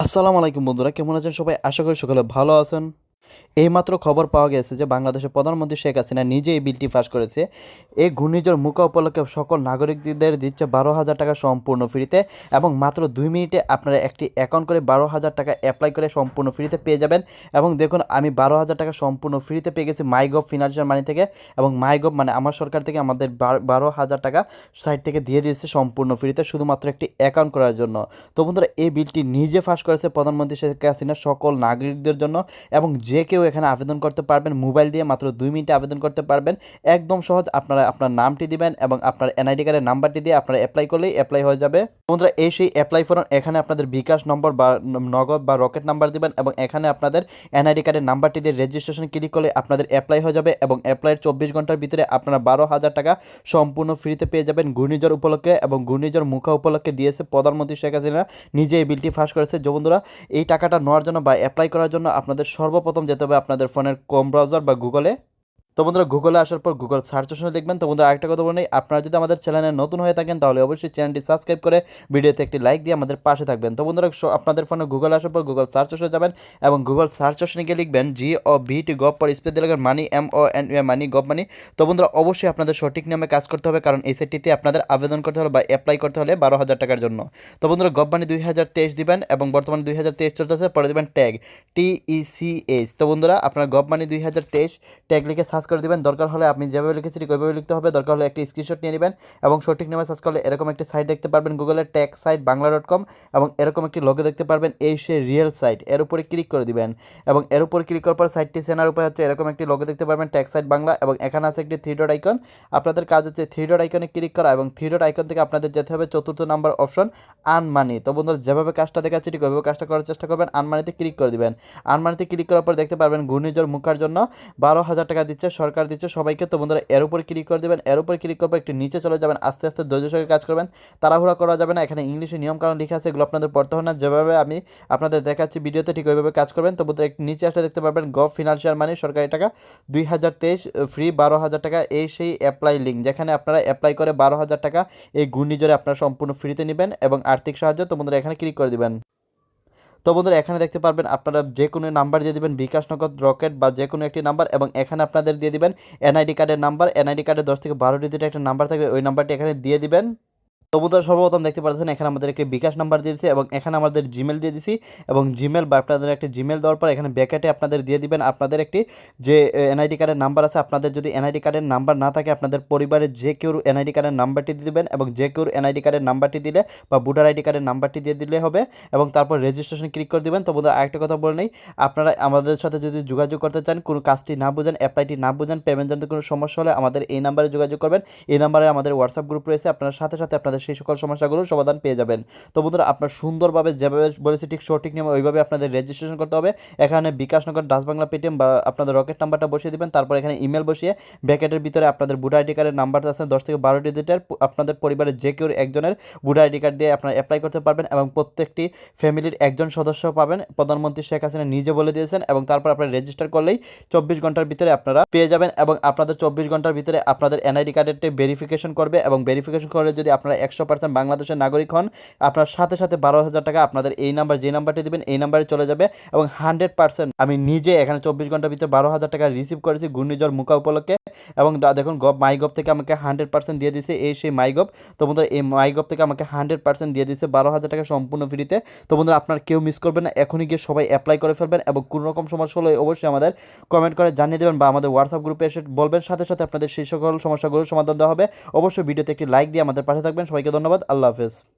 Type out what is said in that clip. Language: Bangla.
আসসালামু আলাইকুম বন্ধুরা, কেমন আছেন সবাই? আশা করি সকলে ভালো আছেন। এইমাত্র খবর পাওয়া গেছে যে বাংলাদেশের প্রধানমন্ত্রী শেখ হাসিনা নিজে এই বিলটি পাস করেছে। এই ঘূর্ণিঝড় মুকা উপলক্ষে সকল নাগরিকদের দিচ্ছে 12,000 টাকা সম্পূর্ণ ফ্রিতে, এবং মাত্র 2 মিনিটে আপনারা একটি অ্যাকাউন্ট করে 12,000 টাকা অ্যাপ্লাই করে সম্পূর্ণ ফ্রিতে পেয়ে যাবেন। এবং দেখুন, আমি 12,000 টাকা সম্পূর্ণ ফ্রিতে পেয়ে গেছি মাইগভ ফিনান্সিয়াল মানি থেকে। এবং মাইগভ মানে আমার সরকার থেকে আমাদের 12,000 টাকা সাইট থেকে দিয়ে দিয়েছে সম্পূর্ণ ফ্রিতে, শুধুমাত্র একটি অ্যাকাউন্ট করার জন্য। তো বন্ধুরা, এই বিলটি নিজে পাস করেছে প্রধানমন্ত্রী শেখ হাসিনা সকল নাগরিকদের জন্য। এবং যে কেউ এখানে আবেদন করতে পারবেন, মোবাইল দিয়ে মাত্র 2 মিনিটে আবেদন করতে পারবেন। একদম সহজ, আপনারা আপনার নামটি দিবেন এবং আপনার এনআইডি কার্ডের নাম্বারটি দিয়ে আপনারা অ্যাপ্লাই করলেই অ্যাপ্লাই হয়ে যাবে। বন্ধুরা, এই সেই অ্যাপ্লাই ফর্ম, এখানে আপনাদের বিকাশ নম্বর বা নগদ বা রকেট নাম্বার দিবেন এবং এখানে আপনাদের এনআইডি কার্ডের নাম্বারটি দিয়ে রেজিস্ট্রেশন ক্লিক করলে আপনাদের অ্যাপ্লাই হয়ে যাবে। এবং অ্যাপ্লাইয়ের 24 ঘন্টার ভিতরে আপনারা 12,000 টাকা সম্পূর্ণ ফ্রিতে পেয়ে যাবেন ঘূর্ণিঝড় উপলক্ষে। এবং ঘূর্ণিঝড় মুখা উপলক্ষে দিয়েছে প্রধানমন্ত্রী শেখ হাসিনা, নিজে এই বিলটি পাস করেছে। যে বন্ধুরা, এই টাকাটা নেওয়ার জন্য বা অ্যাপ্লাই করার জন্য আপনাদের সর্বপ্রথম যেতে হবে আপনাদের ফোনের ক্রোম ব্রাউজার বা গুগলে। তো বন্ধুরা, গুগলে আসার পর গুগল সার্চ অপশনে লিখবেন। তো বন্ধুরা, আরেকটা কথা বলে, আপনারা যদি আমাদের চ্যানেলে নতুন হয়ে থাকেন তাহলে অবশ্যই চ্যানেলটি সাবস্ক্রাইব করে ভিডিওতে একটি লাইক দিয়ে আমাদের পাশে থাকবেন। তো বন্ধুরা, আপনাদের ফোনে গুগল আসার পর গুগল সার্চ অপশনে যাবেন এবং গুগল সার্চ অপশনে গিয়ে লিখবেন GOVT গভ পর স্পেস দিয়ে লিখবেন মানি MONE মানি গভ মানি। তো বন্ধুরা, অবশ্যই আপনাদের সঠিক নিয়মে কাজ করতে হবে, কারণ এই সেটটিতে আপনাদের আবেদন করতে হলে বা অ্যাপ্লাই করতে হলে 12,000 টাকার জন্য। তো বন্ধুরা, গভ মানি 2023 দিবেন এবং বর্তমানে 2023 চলতেছে। পরে দিবেন ট্যাগ TECH। তো বন্ধুরা, আপনার গভ মানি 2023 ট্যাগ লিখে সার্চ করে দিবেন। দরকার হলে আপনি যেভাবে লিখেছি ঠিক ওইভাবে লিখতে হবে। দরকার হলে একটি স্ক্রিনশট নিয়ে নেবেন এবং সঠিক নামে সার্চ করলে এরকম একটি সাইট দেখতে পারবেন গুগলের ট্যাগ সাইট বাংলা.com, এবং এরকম একটি লোগো দেখতে পারবেন, এই সে রিয়েল সাইট। এর উপরে ক্লিক করে দিবেন এবং এর উপরে ক্লিক করার পর সাইটটি চেনার উপায় হচ্ছে এরকম একটি লোগো দেখতে পারবেন ট্যাগ সাইট বাংলা, এবং এখানে আছে একটি 3 ডট আইকন। আপনাদের কাজ হচ্ছে 3 ডট আইকনে ক্লিক করা এবং 3 ডট আইকন থেকে আপনাদের যেতে হবে 4র্থ নাম্বার অপশন আনমানি। তো বন্ধুরা, যেভাবে কাজটা দেখাচ্ছি ঠিক ওইভাবে কাজটা করার চেষ্টা করবেন। আনমানিতে ক্লিক করে দিবেন। আনমানিতে ক্লিক করার পর দেখতে পারবেন ঘূর্ণিঝড় মুখার জন্য 12,000 টাকা দিচ্ছে, সরকার দিচ্ছে সবাইকে। তো বন্ধুরা, এর উপরে ক্লিক করে দেবেন। এর উপরে ক্লিক করবে একটু নিচে চলে যাবেন, আস্তে আস্তে ধৈর্য সহকারে কাজ করবেন, তাড়াহুড়া করা যাবে না। এখানে ইংলিশে নিয়মকানুন লেখা আছে, এগুলো আপনাদের পড়তে হবে না। যেভাবে আমি আপনাদের দেখাচ্ছি ভিডিওতে ঠিক ওইভাবে কাজ করবেন। তো বন্ধুরা, একটু নিচে আসলে দেখতে পারবেন গভ ফিনান্সিয়াল মানি সরকারি টাকা 2023 ফ্রি 12,000 টাকা, এই সেই অ্যাপ্লাই লিঙ্ক যেখানে আপনারা অ্যাপ্লাই করে 12,000 টাকা এই ঘূর্ণিঝড়ে আপনারা সম্পূর্ণ ফ্রিতে নেবেন এবং আর্থিক সাহায্য। তো বন্ধুরা, এখানে ক্লিক করে দিবেন। তো বন্ধুরা, এখানে দেখতে পারবেন আপনারা যে কোনো নাম্বার দিয়ে দিবেন, বিকাশ, নগদ, রকেট বা যে কোনো একটি নাম্বার, এবং এখানে আপনাদের দিয়ে দিবেন এনআইডি কার্ডের নাম্বার। এনআইডি কার্ডে 10 থেকে 12 ডিজিটের একটা নাম্বার থাকবে, ওই নাম্বারটি এখানে দিয়ে দিবেন। তো বন্ধুরা, সর্বপ্রথম দেখতে পাচ্ছেন এখানে আমাদের একটি বিকাশ নাম্বার দিয়ে দিয়েছি এবং এখানে আমাদের জিমেল দিয়ে দিছি। এবং জিমেল বা আপনাদের একটি জিমেল দেওয়ার পর এখানে ব্যাকেটে আপনাদের দিয়ে দিবেন আপনাদের একটি যে এনআইডি কার্ডের নাম্বার আছে। আপনাদের যদি এনআইডি কার্ডের নাম্বার না থাকে, আপনাদের পরিবারের যে কেউ এনআইডি কার্ডের নাম্বারটি দিয়ে দিবেন, এবং যে কেউ এনআইডি কার্ডের নাম্বারটি দিলে বা ভোটার আইডি কার্ডের নাম্বারটি দিয়ে দিলে হবে, এবং তারপর রেজিস্ট্রেশন ক্লিক করে দিবেন। তো বন্ধুরা, আরেকটা কথা বলে নেই, আপনারা আমাদের সাথে যদি যোগাযোগ করতে চান, কোনো কাজটি না বুঝেন, অ্যাপ্লাইটি না বুঝেন, পেমেন্ট জানতে কোনো সমস্যা হলে আমাদের এই নাম্বারে যোগাযোগ করবেন। এই নাম্বারে আমাদের হোয়াটসঅ্যাপ গ্রুপ রয়েছে, আপনার সাথে সাথে আপনাদের সেই সকল সমস্যাগুলো সমাধান পেয়ে যাবেন। তো বন্ধুরা, আপনার সুন্দরভাবে যেভাবে বলেছি ঠিক সঠিক নিয়মে ওইভাবে আপনাদের রেজিস্ট্রেশন করতে হবে। এখানে বিকাশ, নগর, ডাচ বাংলা, পেটিএম বা আপনাদের রকেট নাম্বারটা বসিয়ে দিবেন। তারপর এখানে ইমেল বসিয়ে ব্যাকেটের ভিতরে আপনাদের ভোটার আইডি কার্ডের নাম্বারটা আছে 10 থেকে 12 ডিজিটের, আপনাদের পরিবারের যে কেউ একজনের ভোটার আইডি কার্ড দিয়ে আপনারা অ্যাপ্লাই করতে পারবেন, এবং প্রত্যেকটি ফ্যামিলির একজন সদস্য পাবেন, প্রধানমন্ত্রী শেখ হাসিনা নিজে বলে দিয়েছেন। এবং তারপর আপনারা রেজিস্টার করলেই 24 ঘন্টার ভিতরে আপনারা পেয়ে যাবেন, এবং আপনাদের 24 ঘন্টার ভিতরে আপনাদের এনআইডি কার্ডেরটি ভেরিফিকেশন করবে, এবং ভেরিফিকেশন করে যদি আপনারা 100% বাংলাদেশের নাগরিক হন, আপনার সাথে সাথে 12,000 টাকা আপনাদের এই নাম্বার যে নাম্বারটি দেবেন এই নাম্বারে চলে যাবে। এবং 100% আমি নিজে এখানে 24 ঘন্টার ভিতরে 12,000 টাকা রিসিভ করেছি ঘূর্ণিঝড় মুখা উপলক্ষে। এবং দেখুন, মাই গভ থেকে আমাকে 100% দিয়ে দিয়েছে, এই সেই মাই গভ। তো বন্ধুরা, এই মাই গভ থেকে আমাকে 100% দিয়ে দিয়েছে 12,000 টাকা সম্পূর্ণ ফ্রিতে। তো বন্ধুরা, আপনার কেউ মিস করবেন না, এখনই গিয়ে সবাই অ্যাপ্লাই করে ফেলবেন, এবং কোনো রকম সমস্যা হলে অবশ্যই আমাদের কমেন্ট করে জানিয়ে দেবেন বা আমাদের হোয়াটসঅ্যাপ গ্রুপে এসে বলবেন, সাথে সাথে আপনাদের সেই সকল সমস্যাগুলোর সমাধান দেওয়া হবে। অবশ্যই ভিডিওতে একটি লাইক দিয়ে আমাদের পাশে থাকবেন। সবাইকে ধন্যবাদ। আল্লাহ হাফেজ।